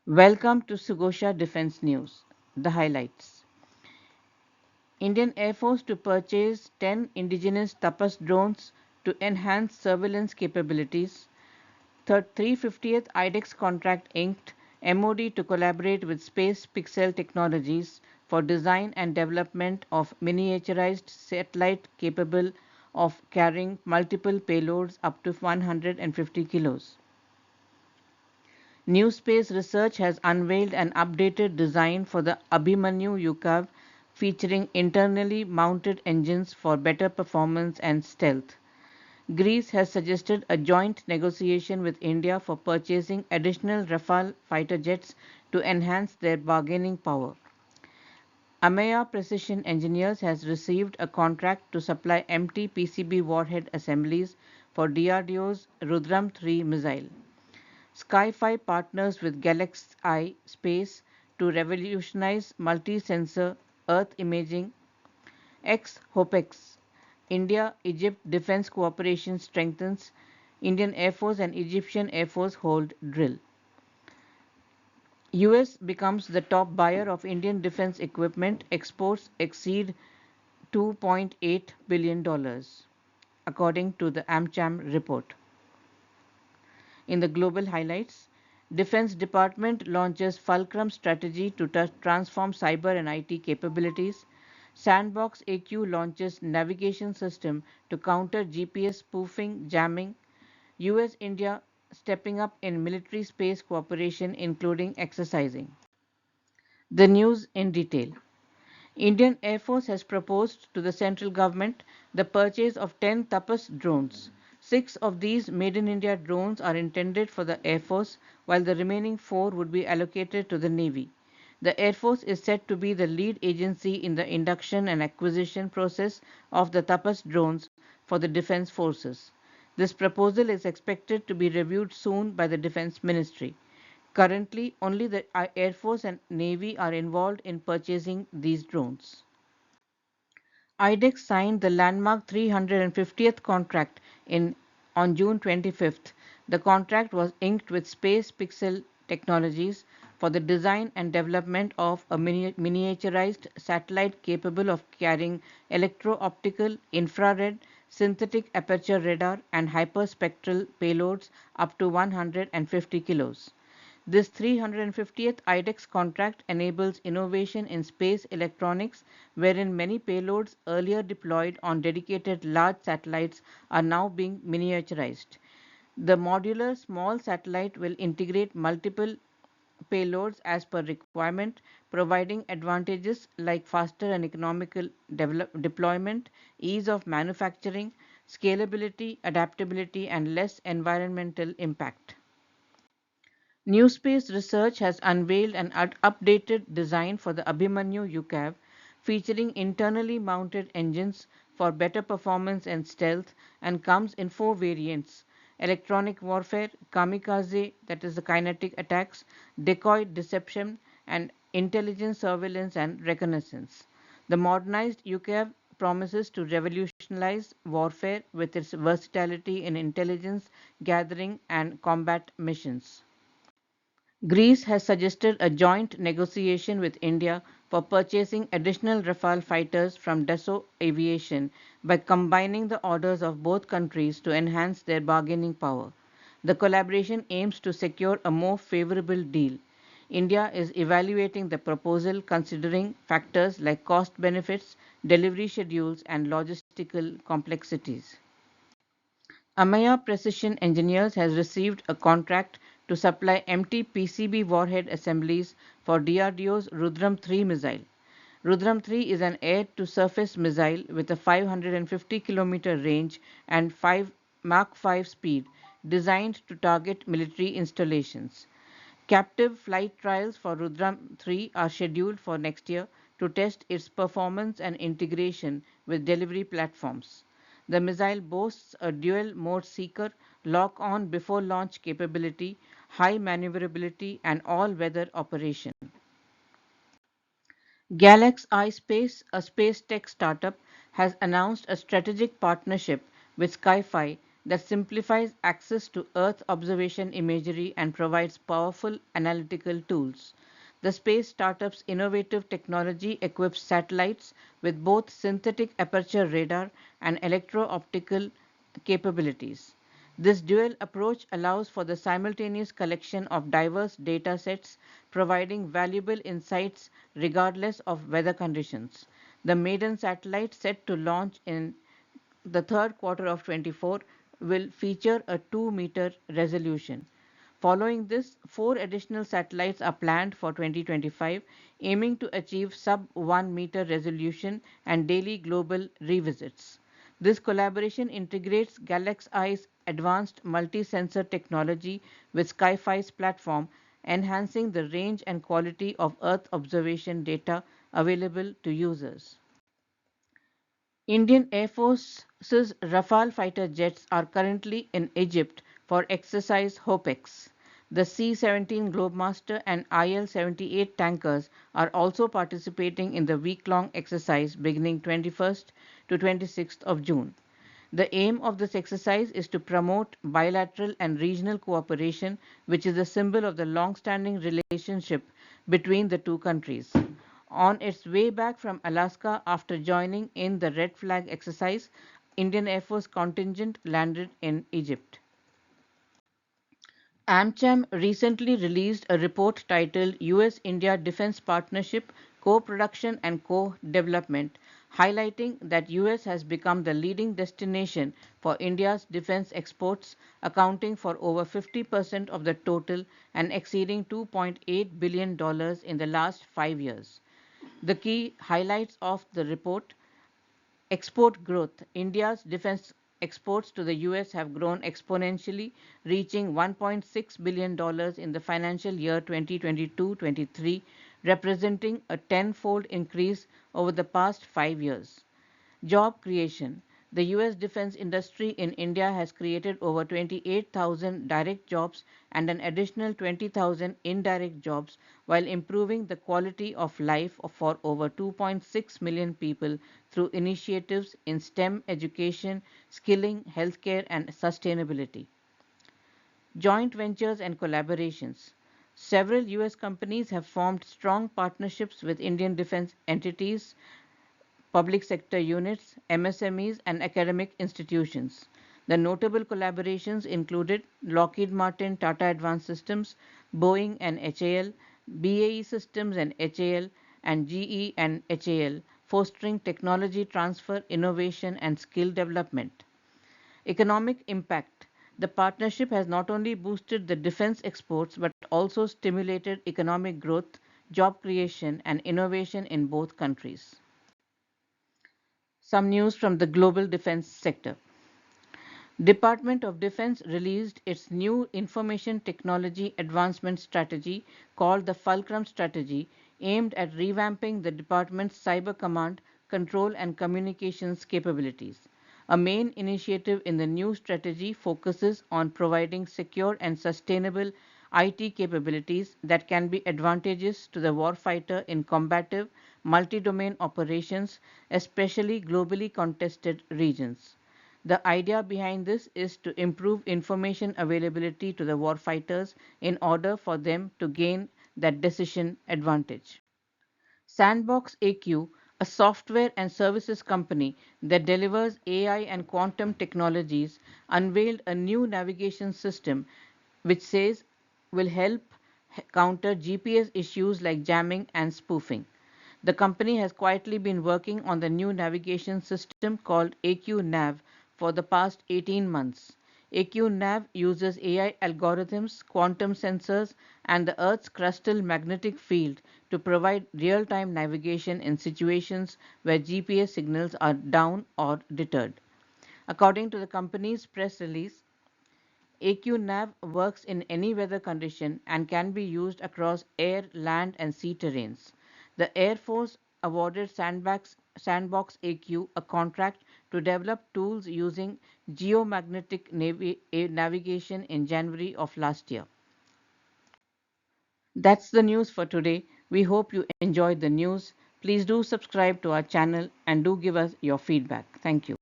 Welcome to Sugosha Defence News. The highlights. Indian Air Force to purchase 10 indigenous TAPAS drones to enhance surveillance capabilities. 350th iDEX contract inked. MoD to collaborate with SpacePixxel Technologies for design and development of miniaturized satellite capable of carrying multiple payloads up to 150 kilos. NewSpace Research has unveiled an updated design for the Abhimanyu UCAV featuring internally mounted engines for better performance and stealth. Greece has suggested a joint negotiation with India for purchasing additional Rafale fighter jets to enhance their bargaining power. Ameya Precision Engineers has received a contract to supply empty PCB Warhead Assemblies for DRDO's Rudram 3 missile. SkyFi partners with GalaxEye Space to revolutionize multi-sensor Earth imaging. Ex-HOPEX India-Egypt defense cooperation strengthens. Indian Air Force and Egyptian Air Force hold drill. US becomes the top buyer of Indian defense equipment. Exports exceed $2.8 billion, according to the AmCham report. In the global highlights, Defense Department launches Fulcrum strategy to transform cyber and IT capabilities. Sandbox AQ launches navigation system to counter GPS spoofing jamming. US India stepping up in military space cooperation including exercising. The news in detail. Indian Air Force has proposed to the central government the purchase of 10 TAPAS drones. 6 of these Made in India drones are intended for the Air Force, while the remaining 4 would be allocated to the Navy. The Air Force is said to be the lead agency in the induction and acquisition process of the TAPAS drones for the Defense Forces. This proposal is expected to be reviewed soon by the Defense Ministry. Currently, only the Air Force and Navy are involved in purchasing these drones. iDEX signed the Landmark 350th contract on June 25th. The contract was inked with SpacePixxel Technologies for the design and development of a miniaturized satellite capable of carrying electro-optical, infrared, synthetic aperture radar, and hyperspectral payloads up to 150 kilos. This 350th iDEX contract enables innovation in space electronics, wherein many payloads earlier deployed on dedicated large satellites are now being miniaturized. The modular small satellite will integrate multiple payloads as per requirement, providing advantages like faster and economical deployment, ease of manufacturing, scalability, adaptability, and less environmental impact. NewSpace Research has unveiled an updated design for the Abhimanyu UCAV featuring internally mounted engines for better performance and stealth and comes in 4 variants: electronic warfare, kamikaze, that is the kinetic attacks, decoy deception, and intelligence surveillance and reconnaissance. The modernized UCAV promises to revolutionize warfare with its versatility in intelligence gathering and combat missions. Greece has suggested a joint negotiation with India for purchasing additional Rafale fighters from Dassault Aviation by combining the orders of both countries to enhance their bargaining power. The collaboration aims to secure a more favorable deal. India is evaluating the proposal considering factors like cost benefits, delivery schedules, and logistical complexities. Ameya Precision Engineers has received a contract to supply empty PCB warhead assemblies for DRDO's Rudram 3 missile. Rudram 3 is an air-to-surface missile with a 550 km range and 5 Mach 5 speed, designed to target military installations. Captive flight trials for Rudram 3 are scheduled for next year to test its performance and integration with delivery platforms. The missile boasts a dual mode seeker, lock on before launch capability, high maneuverability, and all weather operation. GalaxEye Space, a space tech startup, has announced a strategic partnership with SkyFi that simplifies access to Earth observation imagery and provides powerful analytical tools. The space startup's innovative technology equips satellites with both synthetic aperture radar and electro-optical capabilities. This dual approach allows for the simultaneous collection of diverse data sets, providing valuable insights regardless of weather conditions. The maiden satellite, set to launch in the third quarter of 24, will feature a 2-meter resolution. Following this, 4 additional satellites are planned for 2025, aiming to achieve sub 1 meter resolution and daily global revisits. This collaboration integrates GalaxEye's advanced multi-sensor technology with SkyFi's platform, enhancing the range and quality of Earth observation data available to users. Indian Air Force's Rafale fighter jets are currently in Egypt for exercise HOPEX. The C-17 Globemaster and IL-78 tankers are also participating in the week-long exercise beginning 21st to 26th of June. The aim of this exercise is to promote bilateral and regional cooperation, which is a symbol of the long-standing relationship between the two countries. On its way back from Alaska after joining in the Red Flag exercise, Indian Air Force contingent landed in Egypt. AmCham recently released a report titled US-India Defense Partnership, Co-Production and Co-Development, highlighting that US has become the leading destination for India's defense exports, accounting for over 50% of the total and exceeding $2.8 billion in the last 5 years. The key highlights of the report: export growth. India's defense exports to the US have grown exponentially, reaching $1.6 billion in the financial year 2022-23, representing a tenfold increase over the past 5 years. Job creation. The US defense industry in India has created over 28,000 direct jobs and an additional 20,000 indirect jobs, while improving the quality of life for over 2.6 million people through initiatives in STEM education, skilling, healthcare, and sustainability. Joint ventures and collaborations. Several US companies have formed strong partnerships with Indian defense entities, public sector units, MSMEs, and academic institutions. The notable collaborations included Lockheed Martin, Tata Advanced Systems, Boeing and HAL, BAE Systems and HAL, and GE and HAL, fostering technology transfer, innovation, and skill development. Economic impact. The partnership has not only boosted the defense exports but also stimulated economic growth, job creation, and innovation in both countries. Some news from the global defense sector. Department of Defense released its new Information Technology Advancement Strategy called the Fulcrum Strategy, aimed at revamping the department's cyber command, control and communications capabilities. A main initiative in the new strategy focuses on providing secure and sustainable IT capabilities that can be advantageous to the warfighter in combative, multi-domain operations, especially globally contested regions. The idea behind this is to improve information availability to the warfighters in order for them to gain that decision advantage. Sandbox AQ, a software and services company that delivers AI and quantum technologies, unveiled a new navigation system which says will help counter GPS issues like jamming and spoofing. The company has quietly been working on the new navigation system called AQ Nav for the past 18 months. AQ Nav uses AI algorithms, quantum sensors, and the Earth's crustal magnetic field to provide real-time navigation in situations where GPS signals are down or deterred. According to the company's press release, AQ-Nav works in any weather condition and can be used across air, land, and sea terrains. The Air Force awarded Sandbox AQ a contract to develop tools using geomagnetic navigation in January of last year. That's the news for today. We hope you enjoyed the news. Please do subscribe to our channel and do give us your feedback. Thank you.